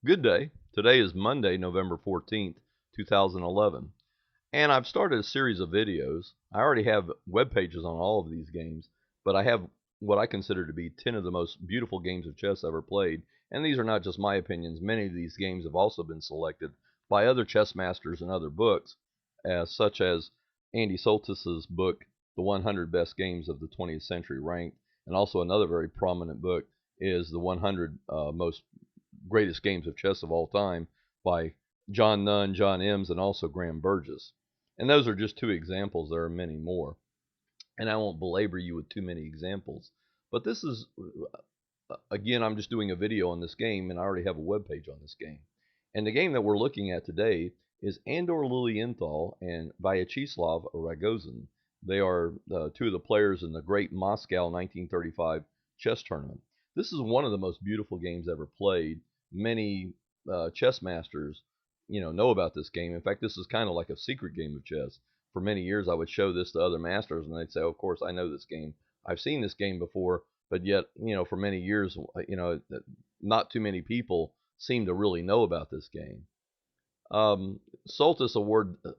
Good day. Today is Monday, November 14th, 2011. And I've started a series of videos. I already have web pages on all of these games, but I have what I consider to be 10 of the most beautiful games of chess ever played. And these are not just my opinions. Many of these games have also been selected by other chess masters and other books, such as Andy Soltis's book, The 100 Best Games of the 20th Century Ranked, and also another very prominent book is The 100 Most Greatest Games of Chess of All Time by John Nunn, John Ems, and also Graham Burgess. And those are just two examples. There are many more. And I won't belabor you with too many examples. But this is, again, I'm just doing a video on this game, and I already have a web page on this game. And the game that we're looking at today is Andor Lilienthal and Vyacheslav Ragozin. They are two of the players in the great Moscow 1935 chess tournament. This is one of the most beautiful games ever played. Many chess masters, know about this game. In fact, this is kind of like a secret game of chess. For many years, I would show this to other masters, and they'd say, oh, "Of course, I know this game. I've seen this game before." But yet, for many years, not too many people seem to really know about this game. Soltis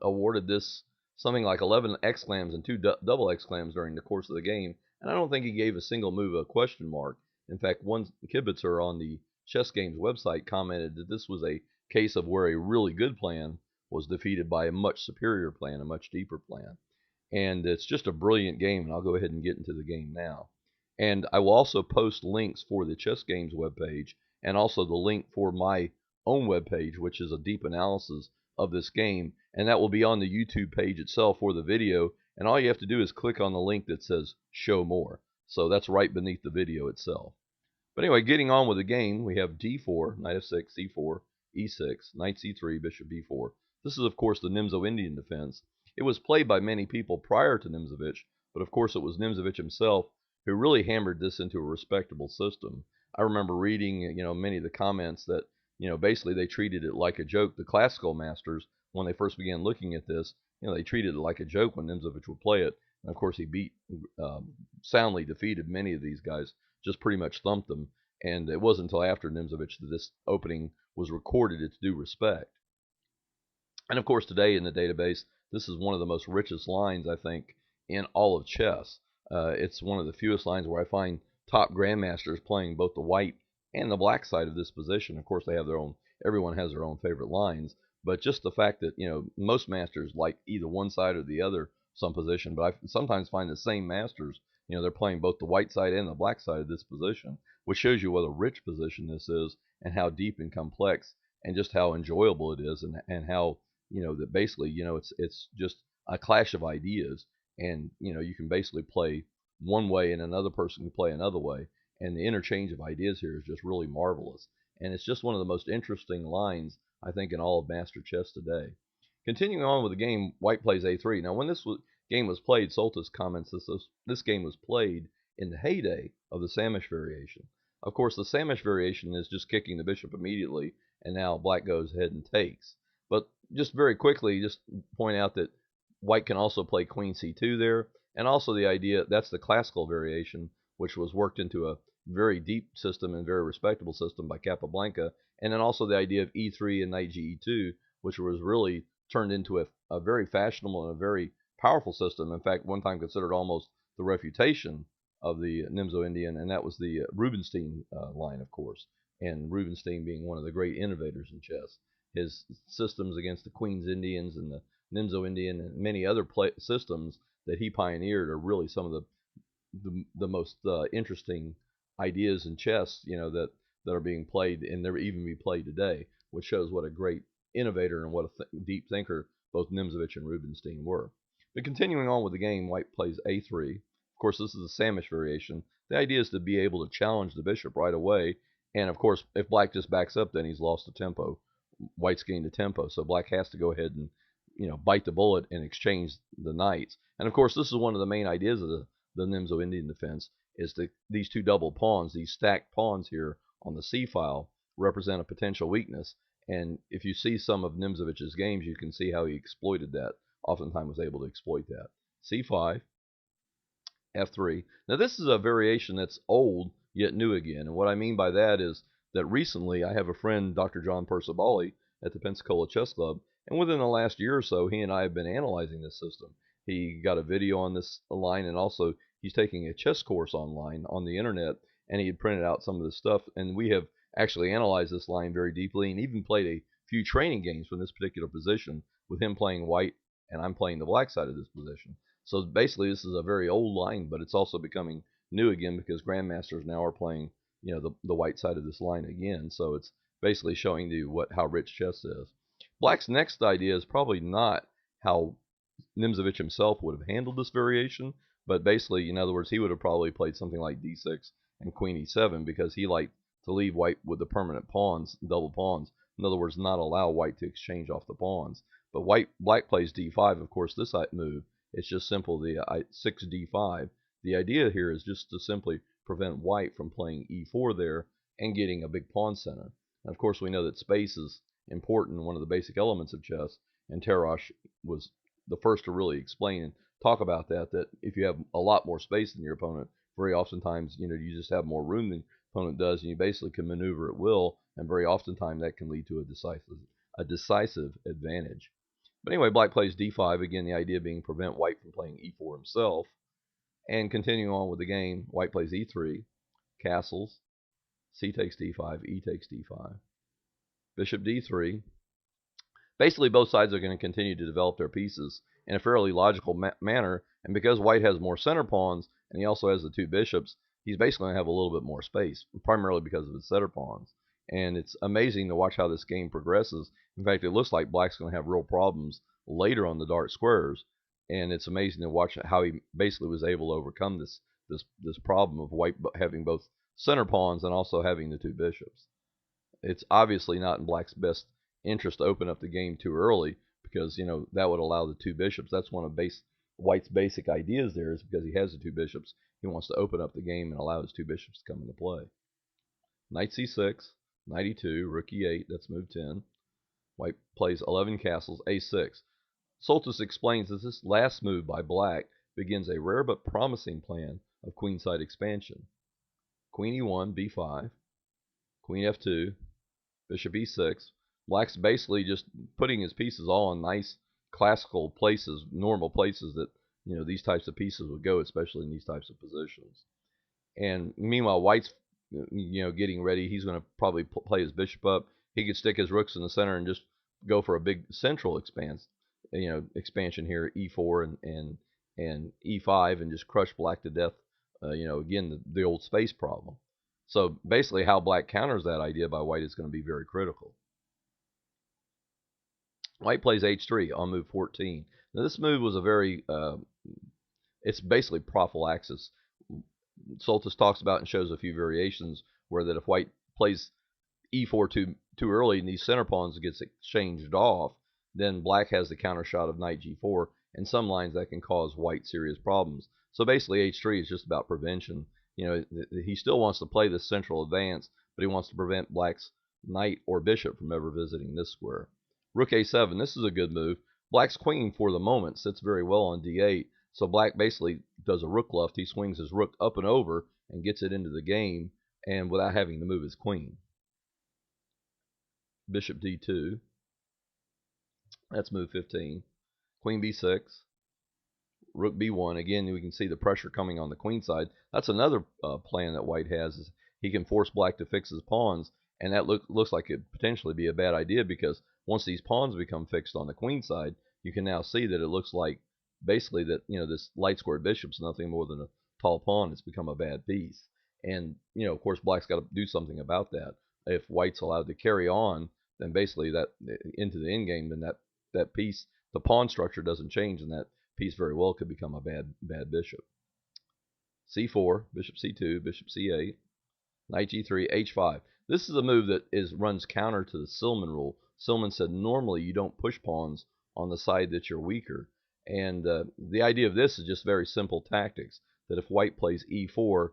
awarded this something like 11 exclams and two double exclams during the course of the game, and I don't think he gave a single move a question mark. In fact, one kibitzer on the Chess Games website commented that this was a case of where a really good plan was defeated by a much superior plan, a much deeper plan. And it's just a brilliant game, and I'll go ahead and get into the game now. And I will also post links for the Chess Games webpage and also the link for my own webpage, which is a deep analysis of this game, and that will be on the YouTube page itself for the video. And all you have to do is click on the link that says Show More. So that's right beneath the video itself. But anyway, getting on with the game, we have d4, knight f6, c4, e6, knight c3, bishop b4. This is, of course, the Nimzo-Indian defense. It was played by many people prior to Nimzovich, but of course it was Nimzovich himself who really hammered this into a respectable system. I remember reading, many of the comments that, basically they treated it like a joke. The classical masters, when they first began looking at this, they treated it like a joke when Nimzovich would play it. And of course, he soundly defeated many of these guys, just pretty much thumped them. And it wasn't until after Nimzovich that this opening was recorded its due respect. And of course, today in the database, this is one of the most richest lines, I think, in all of chess. It's one of the fewest lines where I find top grandmasters playing both the white and the black side of this position. Of course, they have their own, everyone has their own favorite lines, but just the fact that, most masters like either one side or the other some position, but I sometimes find the same masters, they're playing both the white side and the black side of this position, which shows you what a rich position this is and how deep and complex and just how enjoyable it is, and how, that basically, it's just a clash of ideas, and you can basically play one way and another person can play another way, and the interchange of ideas here is just really marvelous, and it's just one of the most interesting lines, I think, in all of master chess today. Continuing on with the game, white plays a3. Now, when game was played, Soltis comments this game was played in the heyday of the Samish variation. Of course, the Samish variation is just kicking the bishop immediately, and now black goes ahead and takes. But just very quickly, just point out that white can also play queen c2 there, and also the idea, that's the classical variation, which was worked into a very deep system and very respectable system by Capablanca, and then also the idea of e3 and knight ge2, which was really turned into a very fashionable and a very powerful system. In fact, one time considered almost the refutation of the Nimzo-Indian, and that was the Rubinstein line, of course, and Rubinstein being one of the great innovators in chess. His systems against the Queen's Indians and the Nimzo-Indian and many other systems that he pioneered are really some of the most interesting ideas in chess, that are being played and never even be played today, which shows what a great innovator and what a deep thinker both Nimzovich and Rubinstein were. But continuing on with the game, white plays a3. Of course, this is a Samish variation. The idea is to be able to challenge the bishop right away, and of course, if black just backs up, then he's lost the tempo. White's gained the tempo, so black has to go ahead and bite the bullet and exchange the knights. And of course, this is one of the main ideas of the Nimzo-Indian defense, is that these two double pawns, these stacked pawns here on the c file, represent a potential weakness. And if you see some of Nimzovich's games, you can see how he exploited that. Oftentimes was able to exploit that. c5, f3. Now this is a variation that's old yet new again, and what I mean by that is that recently I have a friend, Dr. John Percivali, at the Pensacola Chess Club, and within the last year or so, he and I have been analyzing this system. He got a video on this line, and also he's taking a chess course online on the internet, and he had printed out some of this stuff, and we have actually analyzed this line very deeply, and even played a few training games from this particular position with him playing white and I'm playing the black side of this position. So basically, this is a very old line, but it's also becoming new again because grandmasters now are playing, the white side of this line again. So it's basically showing you how rich chess is. Black's next idea is probably not how Nimzovich himself would have handled this variation, but basically, in other words, he would have probably played something like d6 and queen e7 because he liked to leave white with the permanent pawns, double pawns. In other words, not allow white to exchange off the pawns. But black plays d5. Of course, this move, it's just simple, the 6d5. The idea here is just to simply prevent white from playing e4 there and getting a big pawn center. And of course, we know that space is important, one of the basic elements of chess, and Tarrasch was the first to really explain and talk about that if you have a lot more space than your opponent, very oftentimes, you just have more room than your opponent does, and you basically can maneuver at will, and very oftentimes that can lead to a decisive advantage. But anyway, black plays d5, again, the idea being prevent white from playing e4 himself. And continuing on with the game, white plays e3, castles, c takes d5, e takes d5, bishop d3. Basically, both sides are going to continue to develop their pieces in a fairly logical manner, and because white has more center pawns, and he also has the two bishops, he's basically going to have a little bit more space, primarily because of his center pawns. And it's amazing to watch how this game progresses. In fact, it looks like black's going to have real problems later on the dark squares, and it's amazing to watch how he basically was able to overcome this problem of white having both center pawns and also having the two bishops. It's obviously not in black's best interest to open up the game too early because that would allow the two bishops. That's one of white's basic ideas there, is because he has the two bishops, he wants to open up the game and allow his two bishops to come into play. Knight c6, knight e2, rook e8, that's move 10. White plays 11 castles, a6. Soltis explains that this last move by black begins a rare but promising plan of queenside expansion. Queen e1, b5, queen f2, bishop e6. Black's basically just putting his pieces all in nice classical places, normal places that these types of pieces would go, especially in these types of positions. And meanwhile, white's getting ready. He's going to probably play his bishop up. He could stick his rooks in the center and just go for a big central expansion here, e4 and e5, and just crush black to death. Again, the old space problem. So basically, how black counters that idea by white is going to be very critical. White plays h3 on move 14. Now this move was a very, it's basically prophylaxis. Soltis talks about and shows a few variations where that if white plays e4 too early and these center pawns gets exchanged off, then black has the counter shot of knight g4, and some lines that can cause white serious problems. So basically h3 is just about prevention. He still wants to play this central advance, but he wants to prevent black's knight or bishop from ever visiting this square. Rook a7, this is a good move. Black's queen, for the moment, sits very well on d8, so black basically does a rook left. He swings his rook up and over and gets it into the game, and without having to move his queen. Bishop d2, that's move 15. Queen b6, rook b1. Again, we can see the pressure coming on the queen side. That's another plan that white has, is he can force black to fix his pawns, and that looks like it potentially be a bad idea, because once these pawns become fixed on the queen side, you can now see that it looks like basically that this light squared bishop's nothing more than a tall pawn. It's become a bad piece, and of course black's got to do something about that. If white's allowed to carry on, then basically that into the endgame, then that piece, the pawn structure doesn't change, and that piece very well could become a bad bishop. c4, bishop c2, bishop c8, knight g3, h5. This is a move that runs counter to the Silman rule. Silman said normally you don't push pawns on the side that you're weaker. And the idea of this is just very simple tactics, that if white plays e4,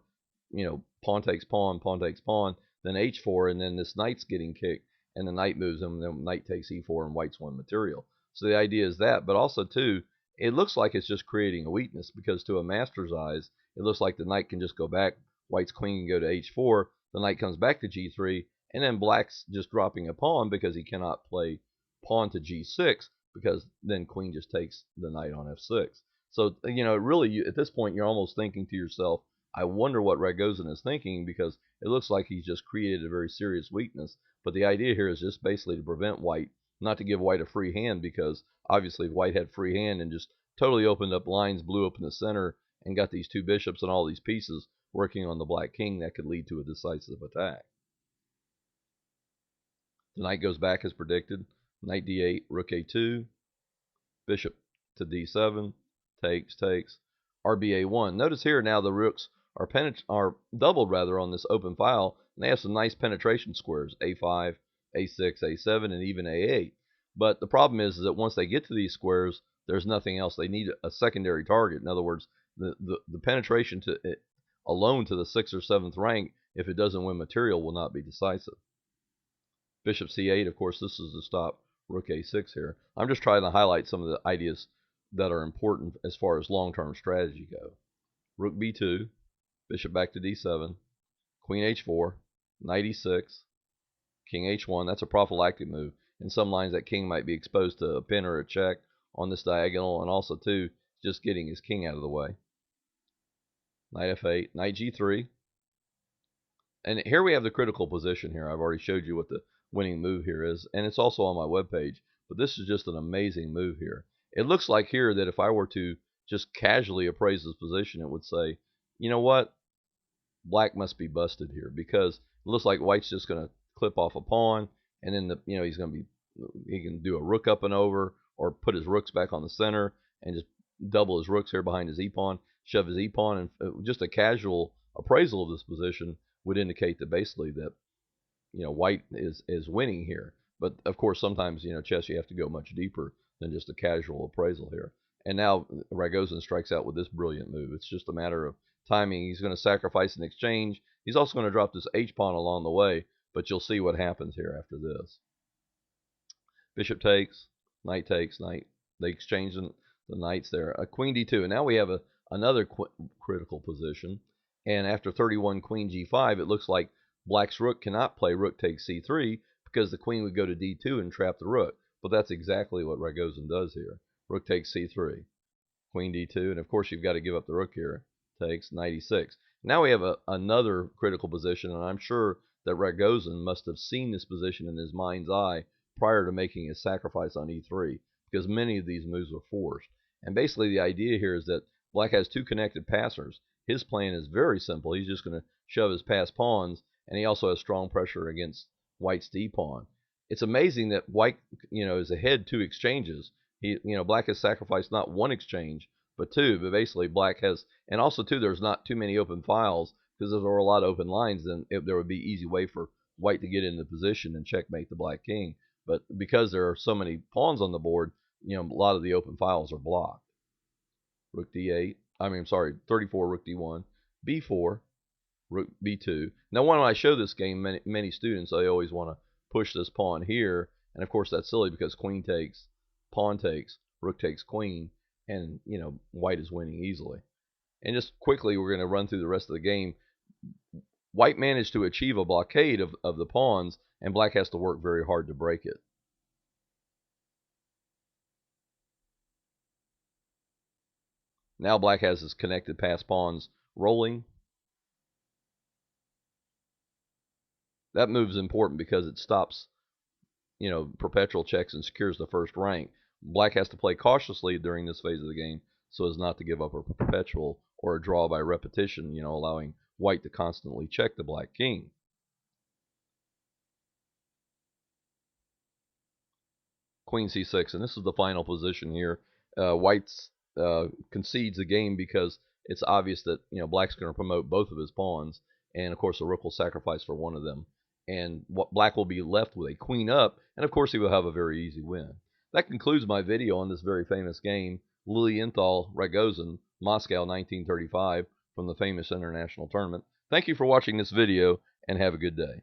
pawn takes pawn, pawn takes pawn, then h4, and then this knight's getting kicked, and the knight moves him, and then knight takes e4, and white's won material. So the idea is that, but also, too, it looks like it's just creating a weakness, because to a master's eyes, it looks like the knight can just go back, white's queen can go to h4, the knight comes back to g3, and then black's just dropping a pawn because he cannot play pawn to g6, because then queen just takes the knight on f6. So, really, at this point, you're almost thinking to yourself, I wonder what Ragozin is thinking, because it looks like he's just created a very serious weakness. But the idea here is just basically to prevent white, not to give white a free hand, because obviously if white had free hand and just totally opened up lines, blew up in the center, and got these two bishops and all these pieces working on the black king, that could lead to a decisive attack. The knight goes back as predicted. Knight d8, rook a2, bishop to d7, takes, rba1. Notice here now the rooks are doubled rather on this open file, and they have some nice penetration squares, a5, a6, a7, and even a8. But the problem is that once they get to these squares, there's nothing else. They need a secondary target. In other words, the penetration to it alone to the 6th or 7th rank, if it doesn't win material, will not be decisive. Bishop c8, of course, this is to stop rook a6 here. I'm just trying to highlight some of the ideas that are important as far as long-term strategy go. Rook b2, bishop back to d7, queen h4, knight e6, king h1. That's a prophylactic move. In some lines, that king might be exposed to a pin or a check on this diagonal, and also, too, just getting his king out of the way. Knight f8, knight g3. And here we have the critical position here. I've already showed you what the winning move here is, and it's also on my webpage. But this is just an amazing move here. It looks like here that if I were to just casually appraise this position, it would say, you know what? Black must be busted here, because it looks like white's just going to clip off a pawn, and then he can do a rook up and over, or put his rooks back on the center and just double his rooks here behind his e-pawn, shove his e-pawn, and just a casual appraisal of this position would indicate that basically that white is winning here. But of course, sometimes chess, you have to go much deeper than just a casual appraisal here. And now Ragozin strikes out with this brilliant move. It's just a matter of timing. He's going to sacrifice an exchange. He's also going to drop this h-pawn along the way, but you'll see what happens here after this. Bishop takes, knight takes, knight. They exchange the knights there. A queen d2, and now we have another critical position. And after 31 queen g5, it looks like black's rook cannot play rook takes c3, because the queen would go to d2 and trap the rook. But that's exactly what Ragozin does here. Rook takes c3, queen d2, and of course you've got to give up the rook here. Takes, knight e6. Now we have another critical position, and I'm sure that Ragozin must have seen this position in his mind's eye prior to making his sacrifice on e3, because many of these moves were forced. And basically the idea here is that black has two connected passers. His plan is very simple. He's just going to shove his passed pawns, and he also has strong pressure against white's d-pawn. It's amazing that white, is ahead 2 exchanges. Black has sacrificed not 1 exchange, but 2. But basically, black has, and also too, there's not too many open files, because if there were a lot of open lines, then there would be easy way for white to get into position and checkmate the black king. But because there are so many pawns on the board, a lot of the open files are blocked. Rook d8. 34 rook d1, b4, rook b2. Now, when I show this game, many students, they always want to push this pawn here, and of course that's silly, because queen takes, pawn takes, rook takes queen, and white is winning easily. And just quickly, we're going to run through the rest of the game. White managed to achieve a blockade of the pawns, and black has to work very hard to break it. Now black has his connected passed pawns rolling. That move is important because it stops, perpetual checks and secures the first rank. Black has to play cautiously during this phase of the game so as not to give up a perpetual or a draw by repetition, allowing white to constantly check the black king. Queen c6, and this is the final position here. White's concedes the game because it's obvious that black's going to promote both of his pawns, and of course the rook will sacrifice for one of them, and black will be left with a queen up, and of course he will have a very easy win. That concludes my video on this very famous game, Lilienthal Ragozin, Moscow 1935, from the famous international tournament. Thank you for watching this video, and have a good day.